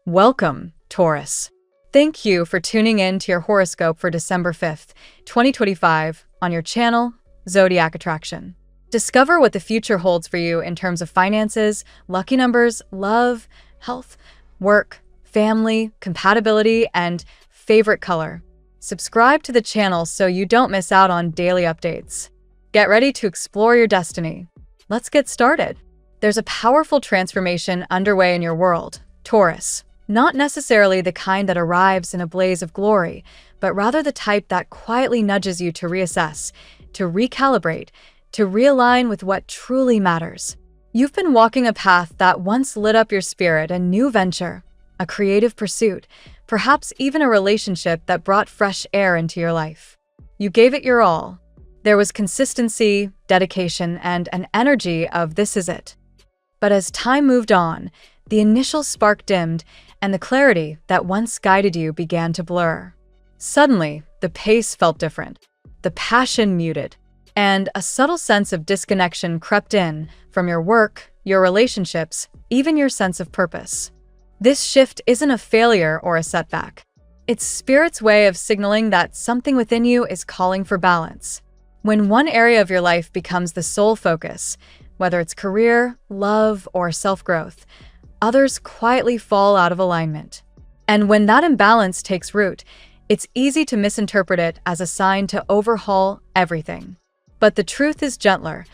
Welcome, Taurus. Thank you for tuning in to your horoscope for December 5th, 2025 on your channel, Zodiac Attraction. Discover what the future holds for you in terms of finances, lucky numbers, love, health, work, family, compatibility, and favorite color. Subscribe to the channel so you don't miss out on daily updates. Get ready to explore your destiny. Let's get started. There's a powerful transformation underway in your world, Taurus. Not necessarily the kind that arrives in a blaze of glory, but rather the type that quietly nudges you to reassess, to recalibrate, to realign with what truly matters. You've been walking a path that once lit up your spirit, a new venture, a creative pursuit, perhaps even a relationship that brought fresh air into your life. You gave it your all. There was consistency, dedication, and an energy of this is it. But as time moved on, the initial spark dimmed, and the clarity that once guided you began to blur. Suddenly, the pace felt different, the passion muted, and a subtle sense of disconnection crept in from your work, your relationships, even your sense of purpose. This shift isn't a failure or a setback. It's Spirit's way of signaling that something within you is calling for balance. When one area of your life becomes the sole focus, whether it's career, love, or self-growth, others quietly fall out of alignment. And when that imbalance takes root, it's easy to misinterpret it as a sign to overhaul everything. But the truth is gentler.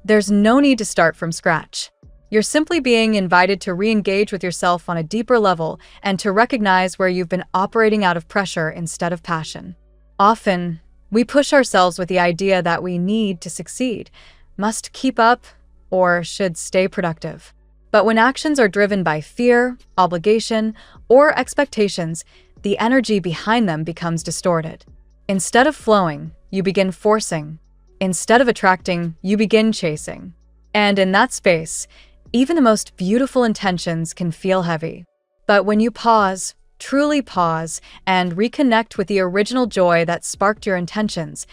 There's no need to start from scratch. You're simply being invited to re-engage with yourself on a deeper level and to recognize where you've been operating out of pressure instead of passion. Often, we push ourselves with the idea that we need to succeed, must keep up, or should stay productive. But when actions are driven by fear, obligation, or expectations, the energy behind them becomes distorted. Instead of flowing, you begin forcing. Instead of attracting, you begin chasing. And in that space, even the most beautiful intentions can feel heavy. But when you pause, truly pause, and reconnect with the original joy that sparked your intentions,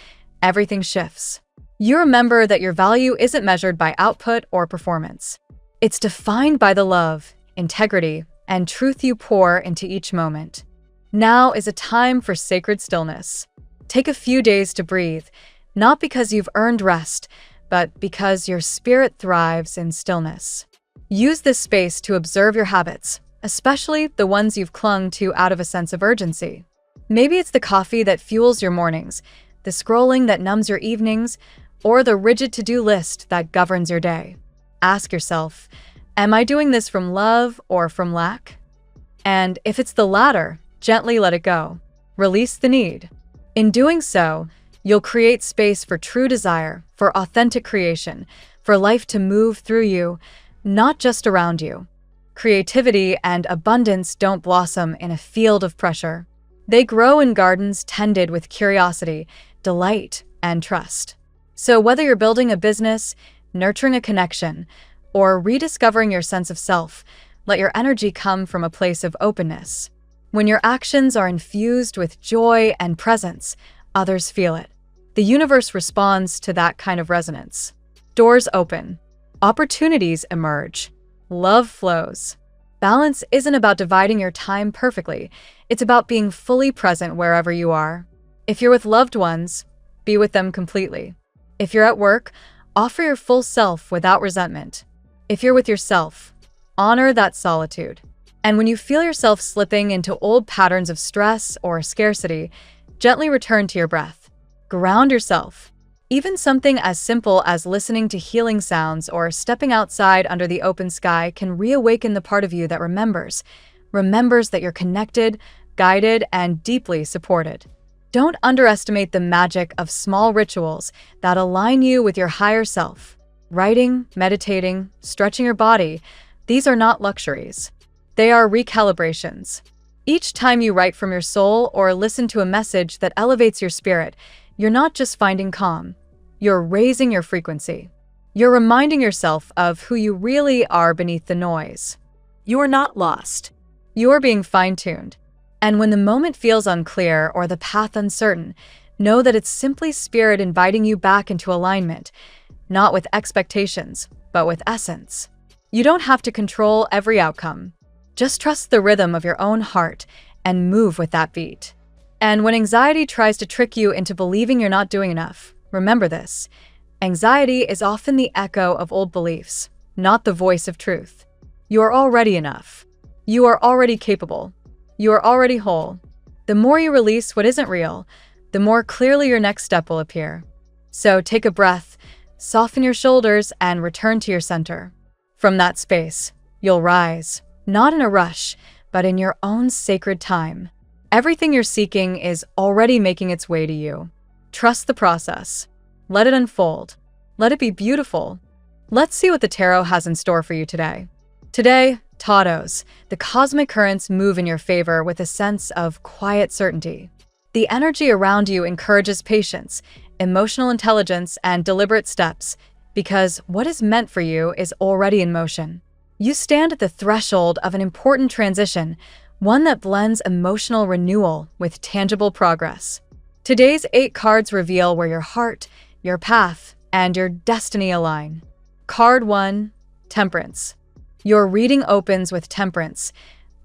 everything shifts. You remember that your value isn't measured by output or performance. It's defined by the love, integrity, and truth you pour into each moment. Now is a time for sacred stillness. Take a few days to breathe, not because you've earned rest, but because your spirit thrives in stillness. Use this space to observe your habits, especially the ones you've clung to out of a sense of urgency. Maybe it's the coffee that fuels your mornings, the scrolling that numbs your evenings, or the rigid to-do list that governs your day. Ask yourself, am I doing this from love or from lack? And if it's the latter, gently let it go. Release the need. In doing so, you'll create space for true desire, for authentic creation, for life to move through you, not just around you. Creativity and abundance don't blossom in a field of pressure. They grow in gardens tended with curiosity, delight, and trust. So whether you're building a business, nurturing a connection, or rediscovering your sense of self, let your energy come from a place of openness. When your actions are infused with joy and presence, others feel it. The universe responds to that kind of resonance. Doors open. Opportunities emerge. Love flows. Balance isn't about dividing your time perfectly. It's about being fully present wherever you are. If you're with loved ones, be with them completely. If you're at work, offer your full self without resentment. If you're with yourself, honor that solitude. And when you feel yourself slipping into old patterns of stress or scarcity, gently return to your breath. Ground yourself. Even something as simple as listening to healing sounds or stepping outside under the open sky can reawaken the part of you that remembers that you're connected, guided, and deeply supported. Don't underestimate the magic of small rituals that align you with your higher self. Writing, meditating, stretching your body, these are not luxuries. They are recalibrations. Each time you write from your soul or listen to a message that elevates your spirit, you're not just finding calm. You're raising your frequency. You're reminding yourself of who you really are beneath the noise. You're not lost. You're being fine-tuned. And when the moment feels unclear or the path uncertain, know that it's simply Spirit inviting you back into alignment, not with expectations, but with essence. You don't have to control every outcome. Just trust the rhythm of your own heart and move with that beat. And when anxiety tries to trick you into believing you're not doing enough, remember this. Anxiety is often the echo of old beliefs, not the voice of truth. You are already enough. You are already capable. You are already whole. The more you release what isn't real, the more clearly your next step will appear. So take a breath, soften your shoulders, and return to your center. From that space, you'll rise, not in a rush, but in your own sacred time. Everything you're seeking is already making its way to you. Trust the process. Let it unfold. Let it be beautiful. Let's see what the tarot has in store for you today. Today, Taurus, the cosmic currents move in your favor with a sense of quiet certainty. The energy around you encourages patience, emotional intelligence, and deliberate steps, because what is meant for you is already in motion. You stand at the threshold of an important transition, one that blends emotional renewal with tangible progress. Today's 8 cards reveal where your heart, your path, and your destiny align. Card 1, Temperance. Your reading opens with temperance,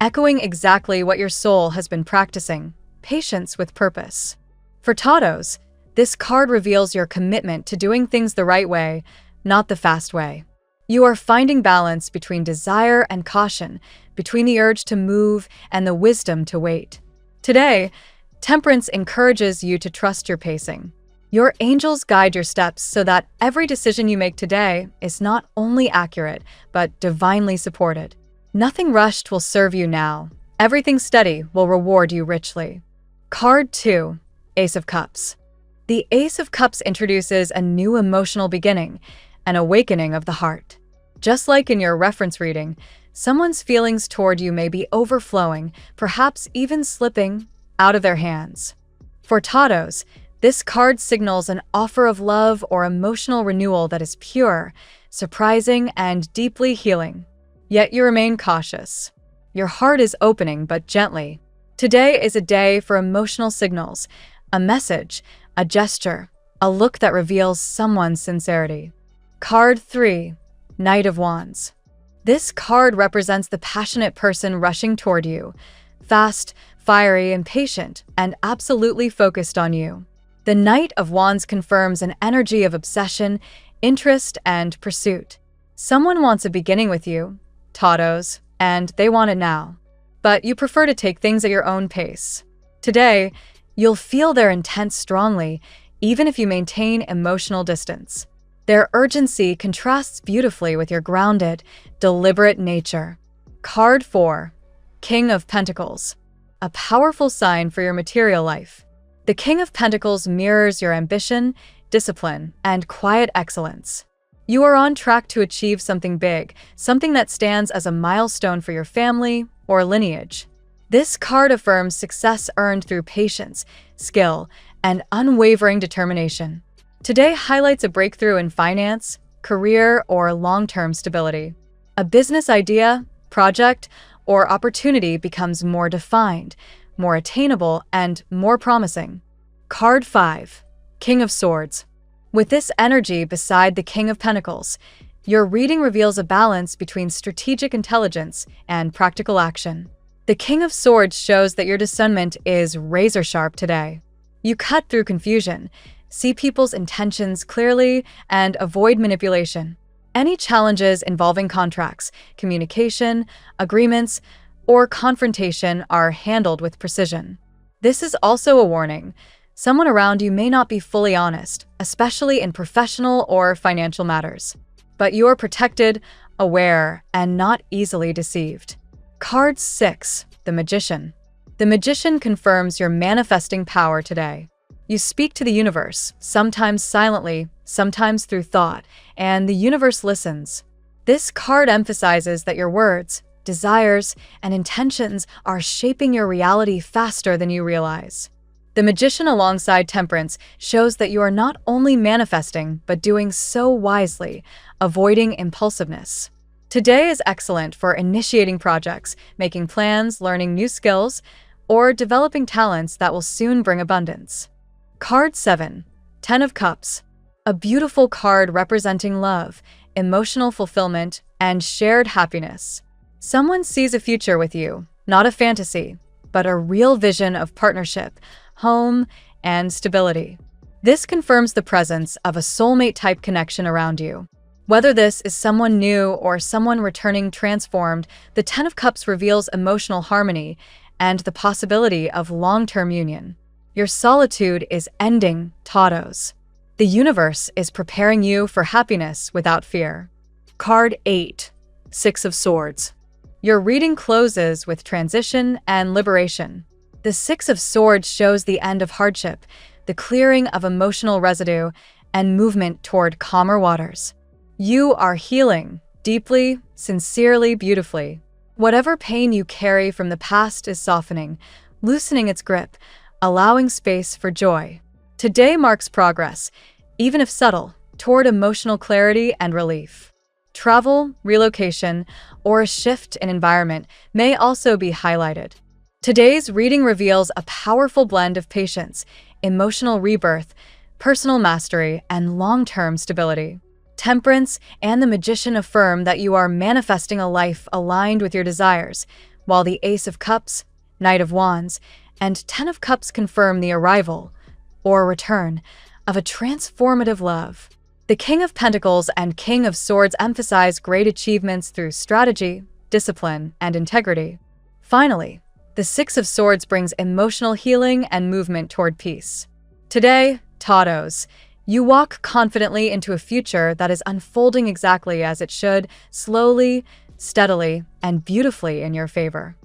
echoing exactly what your soul has been practicing: patience with purpose. For Taurus, this card reveals your commitment to doing things the right way, not the fast way. You are finding balance between desire and caution, between the urge to move and the wisdom to wait. Today, temperance encourages you to trust your pacing. Your angels guide your steps so that every decision you make today is not only accurate, but divinely supported. Nothing rushed will serve you now. Everything steady will reward you richly. Card 2, Ace of Cups. The Ace of Cups introduces a new emotional beginning, an awakening of the heart. Just like in your reference reading, someone's feelings toward you may be overflowing, perhaps even slipping out of their hands. For Taurus, this card signals an offer of love or emotional renewal that is pure, surprising, and deeply healing. Yet you remain cautious. Your heart is opening, but gently. Today is a day for emotional signals, a message, a gesture, a look that reveals someone's sincerity. Card 3, Knight of Wands. This card represents the passionate person rushing toward you, fast, fiery, impatient, and absolutely focused on you. The Knight of Wands confirms an energy of obsession, interest, and pursuit. Someone wants a beginning with you, Taurus, and they want it now. But you prefer to take things at your own pace. Today, you'll feel their intent strongly, even if you maintain emotional distance. Their urgency contrasts beautifully with your grounded, deliberate nature. Card 4, King of Pentacles. A powerful sign for your material life. The King of Pentacles mirrors your ambition, discipline, and quiet excellence. You are on track to achieve something big, something that stands as a milestone for your family or lineage. This card affirms success earned through patience, skill, and unwavering determination. Today highlights a breakthrough in finance, career, or long-term stability. A business idea, project, or opportunity becomes more defined, more attainable, and more promising. Card 5, King of Swords. With this energy beside the King of Pentacles, your reading reveals a balance between strategic intelligence and practical action. The King of Swords shows that your discernment is razor-sharp today. You cut through confusion, see people's intentions clearly, and avoid manipulation. Any challenges involving contracts, communication, agreements, or confrontation are handled with precision. This is also a warning. Someone around you may not be fully honest, especially in professional or financial matters. But you are protected, aware, and not easily deceived. Card 6, the Magician. The Magician confirms your manifesting power today. You speak to the universe, sometimes silently, sometimes through thought, and the universe listens. This card emphasizes that your words, desires, and intentions are shaping your reality faster than you realize. The Magician alongside Temperance shows that you are not only manifesting, but doing so wisely, avoiding impulsiveness. Today is excellent for initiating projects, making plans, learning new skills, or developing talents that will soon bring abundance. Card 7, Ten of Cups. A beautiful card representing love, emotional fulfillment, and shared happiness. Someone sees a future with you, not a fantasy, but a real vision of partnership, home, and stability. This confirms the presence of a soulmate-type connection around you. Whether this is someone new or someone returning transformed, the Ten of Cups reveals emotional harmony and the possibility of long-term union. Your solitude is ending, Taurus. The universe is preparing you for happiness without fear. Card 8, Six of Swords. Your reading closes with transition and liberation. The Six of Swords shows the end of hardship, the clearing of emotional residue, and movement toward calmer waters. You are healing, deeply, sincerely, beautifully. Whatever pain you carry from the past is softening, loosening its grip, allowing space for joy. Today marks progress, even if subtle, toward emotional clarity and relief. Travel, relocation, or a shift in environment may also be highlighted. Today's reading reveals a powerful blend of patience, emotional rebirth, personal mastery, and long-term stability. Temperance and the Magician affirm that you are manifesting a life aligned with your desires, while the Ace of Cups, Knight of Wands, and Ten of Cups confirm the arrival, or return, of a transformative love. The King of Pentacles and King of Swords emphasize great achievements through strategy, discipline, and integrity. Finally, the Six of Swords brings emotional healing and movement toward peace. Today, Taurus, you walk confidently into a future that is unfolding exactly as it should, slowly, steadily, and beautifully in your favor.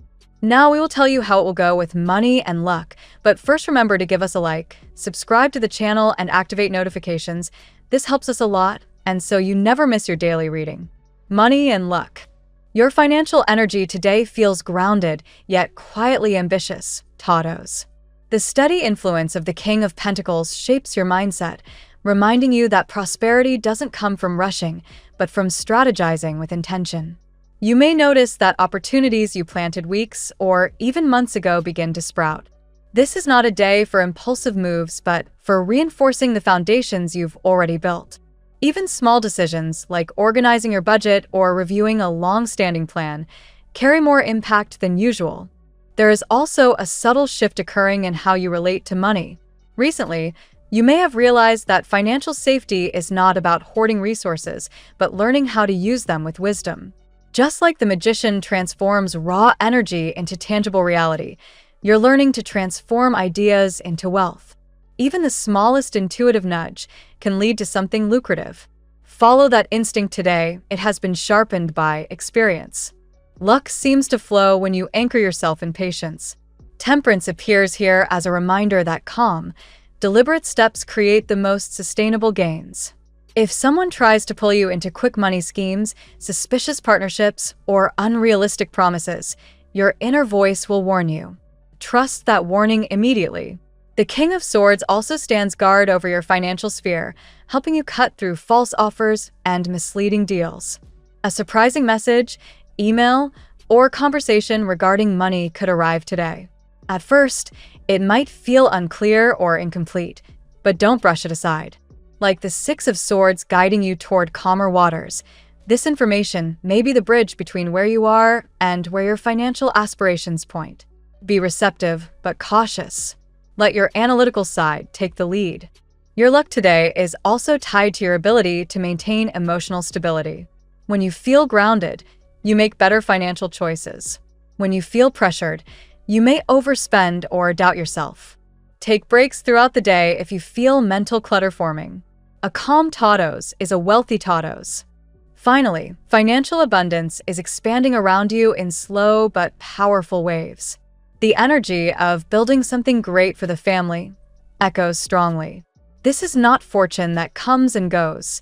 Now we will tell you how it will go with money and luck, but first remember to give us a like, subscribe to the channel, and activate notifications. This helps us a lot, and so you never miss your daily reading. Money and luck. Your financial energy today feels grounded, yet quietly ambitious, Taurus. The steady influence of the King of Pentacles shapes your mindset, reminding you that prosperity doesn't come from rushing, but from strategizing with intention. You may notice that opportunities you planted weeks or even months ago begin to sprout. This is not a day for impulsive moves, but for reinforcing the foundations you've already built. Even small decisions, like organizing your budget or reviewing a long-standing plan, carry more impact than usual. There is also a subtle shift occurring in how you relate to money. Recently, you may have realized that financial safety is not about hoarding resources, but learning how to use them with wisdom. Just like the Magician transforms raw energy into tangible reality, you're learning to transform ideas into wealth. Even the smallest intuitive nudge can lead to something lucrative. Follow that instinct today. It has been sharpened by experience. Luck seems to flow when you anchor yourself in patience. Temperance appears here as a reminder that calm, deliberate steps create the most sustainable gains. If someone tries to pull you into quick money schemes, suspicious partnerships, or unrealistic promises, your inner voice will warn you. Trust that warning immediately. The King of Swords also stands guard over your financial sphere, helping you cut through false offers and misleading deals. A surprising message, email, or conversation regarding money could arrive today. At first, it might feel unclear or incomplete, but don't brush it aside. Like the Six of Swords guiding you toward calmer waters, this information may be the bridge between where you are and where your financial aspirations point. Be receptive, but cautious. Let your analytical side take the lead. Your luck today is also tied to your ability to maintain emotional stability. When you feel grounded, you make better financial choices. When you feel pressured, you may overspend or doubt yourself. Take breaks throughout the day if you feel mental clutter forming. A calm Taurus is a wealthy Taurus. Finally, financial abundance is expanding around you in slow but powerful waves. The energy of building something great for the family echoes strongly. This is not fortune that comes and goes.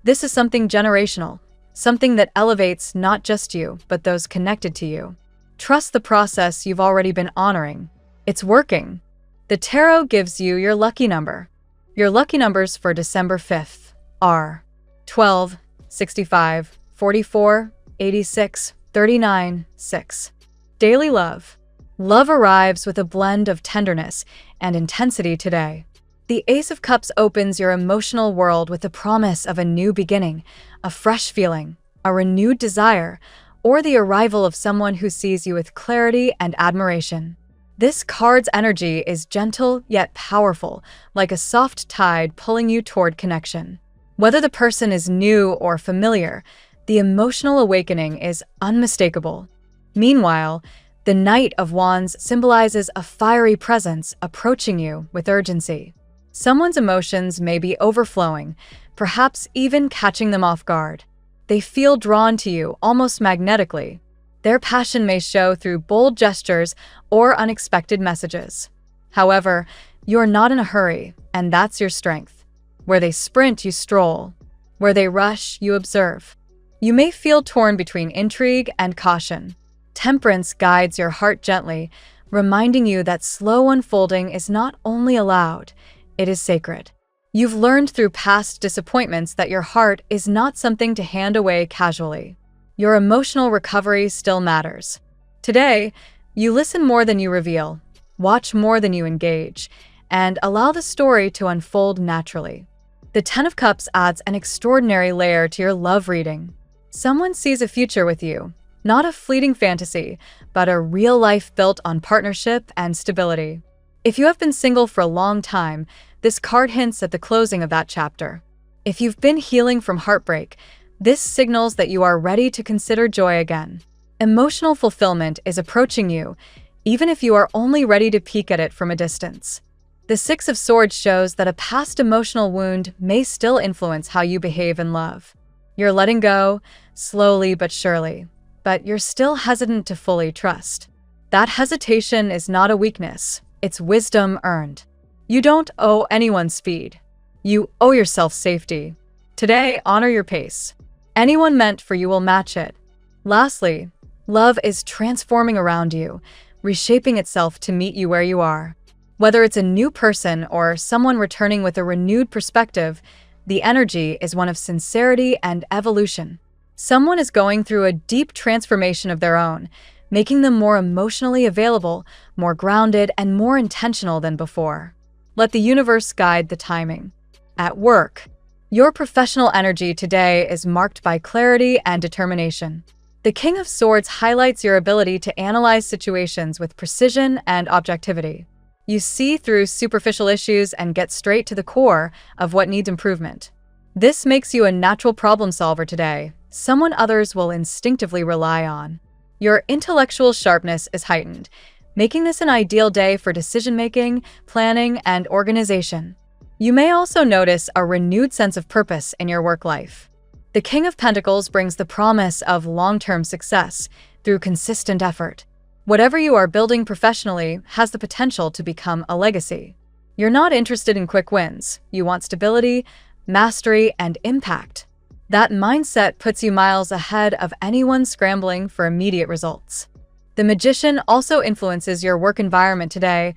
This is something generational, something that elevates not just you, but those connected to you. Trust the process you've already been honoring. It's working. The tarot gives you your lucky number. Your lucky numbers for December 5th are 12, 65, 44, 86, 39, 6. Daily love. Love arrives with a blend of tenderness and intensity today. The Ace of Cups opens your emotional world with the promise of a new beginning, a fresh feeling, a renewed desire, or the arrival of someone who sees you with clarity and admiration. This card's energy is gentle yet powerful, like a soft tide pulling you toward connection. Whether the person is new or familiar, the emotional awakening is unmistakable. Meanwhile, the Knight of Wands symbolizes a fiery presence approaching you with urgency. Someone's emotions may be overflowing, perhaps even catching them off guard. They feel drawn to you almost magnetically. Their passion may show through bold gestures or unexpected messages. However, you're not in a hurry, and that's your strength. Where they sprint, you stroll. Where they rush, you observe. You may feel torn between intrigue and caution. Temperance guides your heart gently, reminding you that slow unfolding is not only allowed, it is sacred. You've learned through past disappointments that your heart is not something to hand away casually. Your emotional recovery still matters. Today, you listen more than you reveal, watch more than you engage, and allow the story to unfold naturally. The Ten of Cups adds an extraordinary layer to your love reading. Someone sees a future with you, not a fleeting fantasy, but a real life built on partnership and stability. If you have been single for a long time, this card hints at the closing of that chapter. If you've been healing from heartbreak, this signals that you are ready to consider joy again. Emotional fulfillment is approaching you, even if you are only ready to peek at it from a distance. The Six of Swords shows that a past emotional wound may still influence how you behave in love. You're letting go, slowly but surely, but you're still hesitant to fully trust. That hesitation is not a weakness, it's wisdom earned. You don't owe anyone speed. You owe yourself safety. Today, honor your pace. Anyone meant for you will match it. Lastly, love is transforming around you, reshaping itself to meet you where you are. Whether it's a new person or someone returning with a renewed perspective, the energy is one of sincerity and evolution. Someone is going through a deep transformation of their own, making them more emotionally available, more grounded, and more intentional than before. Let the universe guide the timing. At work, your professional energy today is marked by clarity and determination. The King of Swords highlights your ability to analyze situations with precision and objectivity. You see through superficial issues and get straight to the core of what needs improvement. This makes you a natural problem solver today, someone others will instinctively rely on. Your intellectual sharpness is heightened, making this an ideal day for decision-making, planning, and organization. You may also notice a renewed sense of purpose in your work life. The King of Pentacles brings the promise of long-term success through consistent effort. Whatever you are building professionally has the potential to become a legacy. You're not interested in quick wins. You want stability, mastery, and impact. That mindset puts you miles ahead of anyone scrambling for immediate results. The Magician also influences your work environment today,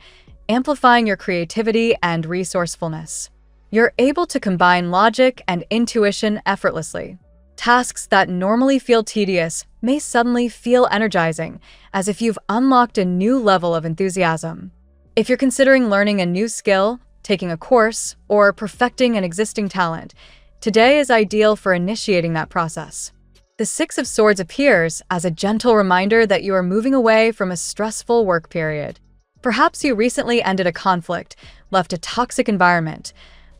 amplifying your creativity and resourcefulness. You're able to combine logic and intuition effortlessly. Tasks that normally feel tedious may suddenly feel energizing, as if you've unlocked a new level of enthusiasm. If you're considering learning a new skill, taking a course, or perfecting an existing talent, today is ideal for initiating that process. The Six of Swords appears as a gentle reminder that you are moving away from a stressful work period. Perhaps you recently ended a conflict, left a toxic environment,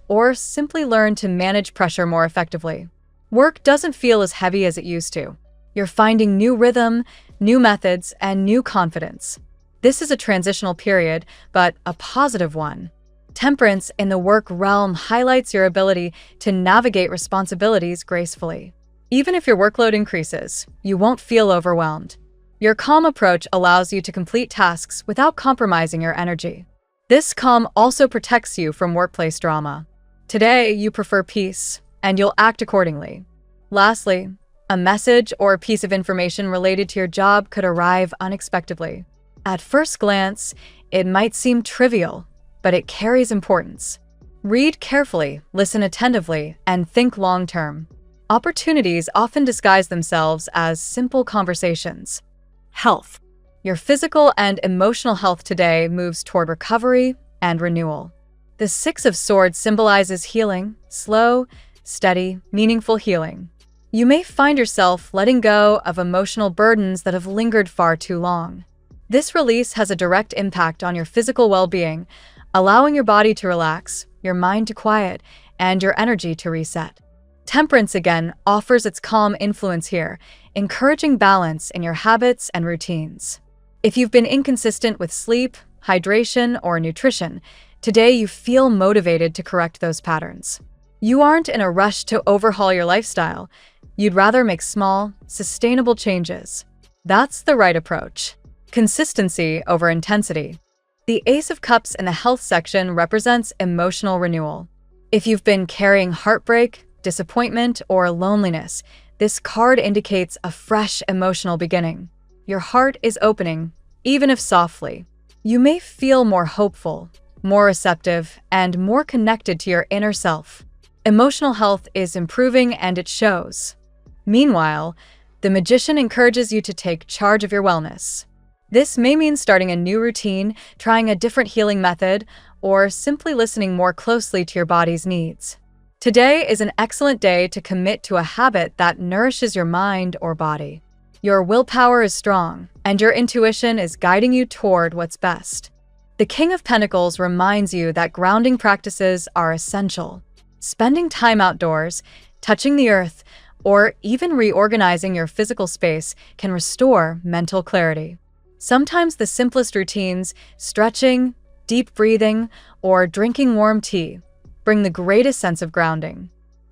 or simply learned to manage pressure more effectively. Work doesn't feel as heavy as it used to. You're finding new rhythm, new methods, and new confidence. This is a transitional period, but a positive one. Temperance in the work realm highlights your ability to navigate responsibilities gracefully. Even if your workload increases, you won't feel overwhelmed. Your calm approach allows you to complete tasks without compromising your energy. This calm also protects you from workplace drama. Today, you prefer peace, and you'll act accordingly. Lastly, a message or a piece of information related to your job could arrive unexpectedly. At first glance, it might seem trivial, but it carries importance. Read carefully, listen attentively, and think long-term. Opportunities often disguise themselves as simple conversations. Health. Your physical and emotional health today moves toward recovery and renewal. The Six of Swords symbolizes healing, slow, steady, meaningful healing. You may find yourself letting go of emotional burdens that have lingered far too long. This release has a direct impact on your physical well-being, allowing your body to relax, your mind to quiet, and your energy to reset. Temperance again offers its calm influence here, encouraging balance in your habits and routines. If you've been inconsistent with sleep, hydration, or nutrition, today you feel motivated to correct those patterns. You aren't in a rush to overhaul your lifestyle. You'd rather make small, sustainable changes. That's the right approach. Consistency over intensity. The Ace of Cups in the health section represents emotional renewal. If you've been carrying heartbreak, disappointment, or loneliness, this card indicates a fresh emotional beginning. Your heart is opening, even if softly. You may feel more hopeful, more receptive, and more connected to your inner self. Emotional health is improving and it shows. Meanwhile, the Magician encourages you to take charge of your wellness. This may mean starting a new routine, trying a different healing method, or simply listening more closely to your body's needs. Today is an excellent day to commit to a habit that nourishes your mind or body. Your willpower is strong, and your intuition is guiding you toward what's best. The King of Pentacles reminds you that grounding practices are essential. Spending time outdoors, touching the earth, or even reorganizing your physical space can restore mental clarity. Sometimes the simplest routines, stretching, deep breathing, or drinking warm tea, bring the greatest sense of grounding.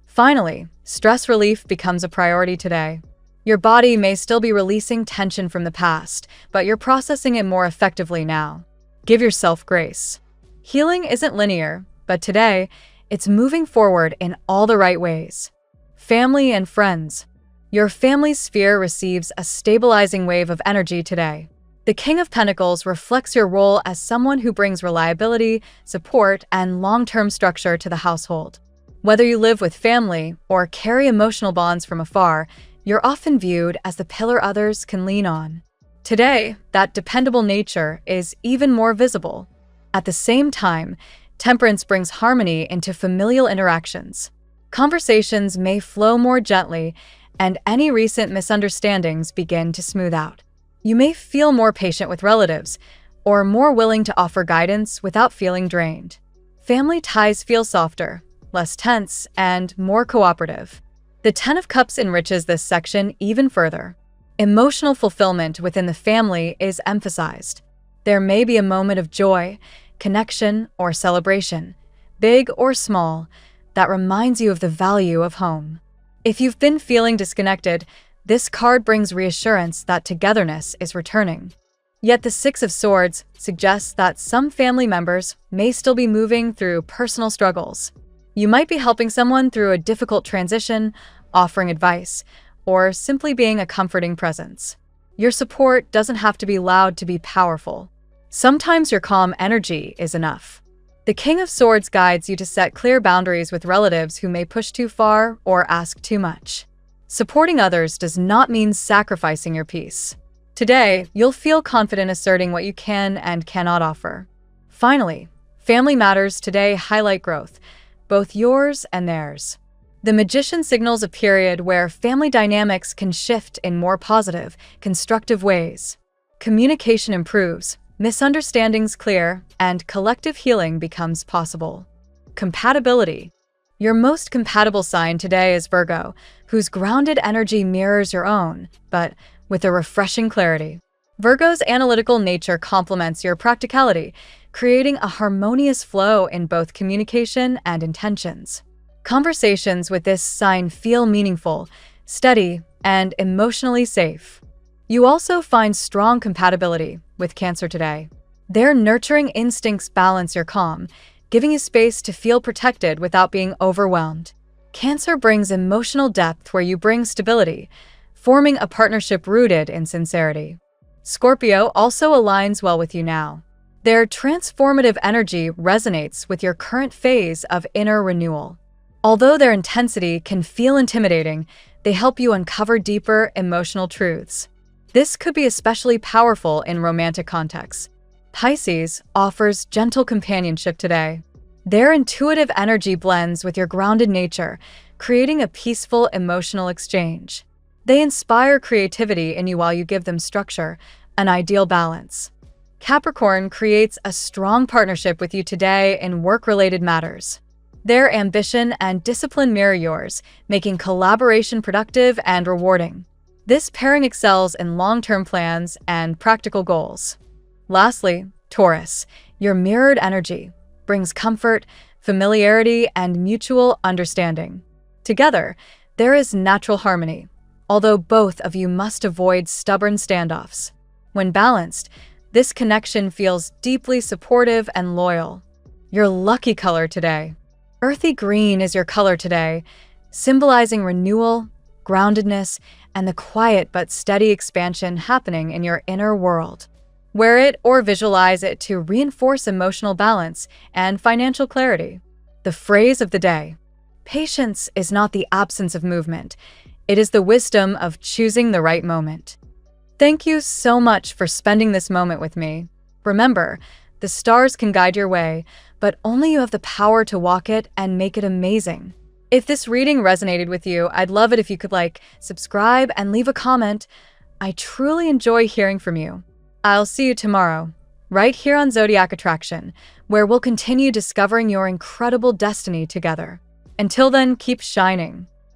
Finally, stress relief becomes a priority today. Your body may still be releasing tension from the past, but you're processing it more effectively now. Give yourself grace. Healing isn't linear, but today, it's moving forward in all the right ways. Family and friends. Your family sphere receives a stabilizing wave of energy today. The King of Pentacles reflects your role as someone who brings reliability, support, and long-term structure to the household. Whether you live with family or carry emotional bonds from afar, you're often viewed as the pillar others can lean on. Today, that dependable nature is even more visible. At the same time, temperance brings harmony into familial interactions. Conversations may flow more gently, and any recent misunderstandings begin to smooth out. You may feel more patient with relatives, or more willing to offer guidance without feeling drained. Family ties feel softer, less tense, and more cooperative. The Ten of Cups enriches this section even further. Emotional fulfillment within the family is emphasized. There may be a moment of joy, connection, or celebration, big or small, that reminds you of the value of home. If you've been feeling disconnected, this card brings reassurance that togetherness is returning. Yet the Six of Swords suggests that some family members may still be moving through personal struggles. You might be helping someone through a difficult transition, offering advice, or simply being a comforting presence. Your support doesn't have to be loud to be powerful. Sometimes your calm energy is enough. The King of Swords guides you to set clear boundaries with relatives who may push too far or ask too much. Supporting others does not mean sacrificing your peace. Today, you'll feel confident asserting what you can and cannot offer. Finally, family matters today highlight growth, both yours and theirs. The Magician signals a period where family dynamics can shift in more positive, constructive ways. Communication improves, misunderstandings clear, and collective healing becomes possible. Compatibility. Your most compatible sign today is Virgo, whose grounded energy mirrors your own, but with a refreshing clarity. Virgo's analytical nature complements your practicality, creating a harmonious flow in both communication and intentions. Conversations with this sign feel meaningful, steady, and emotionally safe. You also find strong compatibility with Cancer today. Their nurturing instincts balance your calm, giving you space to feel protected without being overwhelmed. Cancer brings emotional depth where you bring stability, forming a partnership rooted in sincerity. Scorpio also aligns well with you now. Their transformative energy resonates with your current phase of inner renewal. Although their intensity can feel intimidating, they help you uncover deeper emotional truths. This could be especially powerful in romantic contexts. Pisces offers gentle companionship today. Their intuitive energy blends with your grounded nature, creating a peaceful emotional exchange. They inspire creativity in you while you give them structure, an ideal balance. Capricorn creates a strong partnership with you today in work-related matters. Their ambition and discipline mirror yours, making collaboration productive and rewarding. This pairing excels in long-term plans and practical goals. Lastly, Taurus, your mirrored energy, brings comfort, familiarity, and mutual understanding. Together, there is natural harmony, although both of you must avoid stubborn standoffs. When balanced, this connection feels deeply supportive and loyal. Your lucky color today. Earthy green is your color today, symbolizing renewal, groundedness, and the quiet but steady expansion happening in your inner world. Wear it or visualize it to reinforce emotional balance and financial clarity. The phrase of the day: patience is not the absence of movement. It is the wisdom of choosing the right moment. Thank you so much for spending this moment with me. Remember, the stars can guide your way, but only you have the power to walk it and make it amazing. If this reading resonated with you, I'd love it if you could subscribe, and leave a comment. I truly enjoy hearing from you. I'll see you tomorrow, right here on Zodiac Attraction, where we'll continue discovering your incredible destiny together. Until then, keep shining.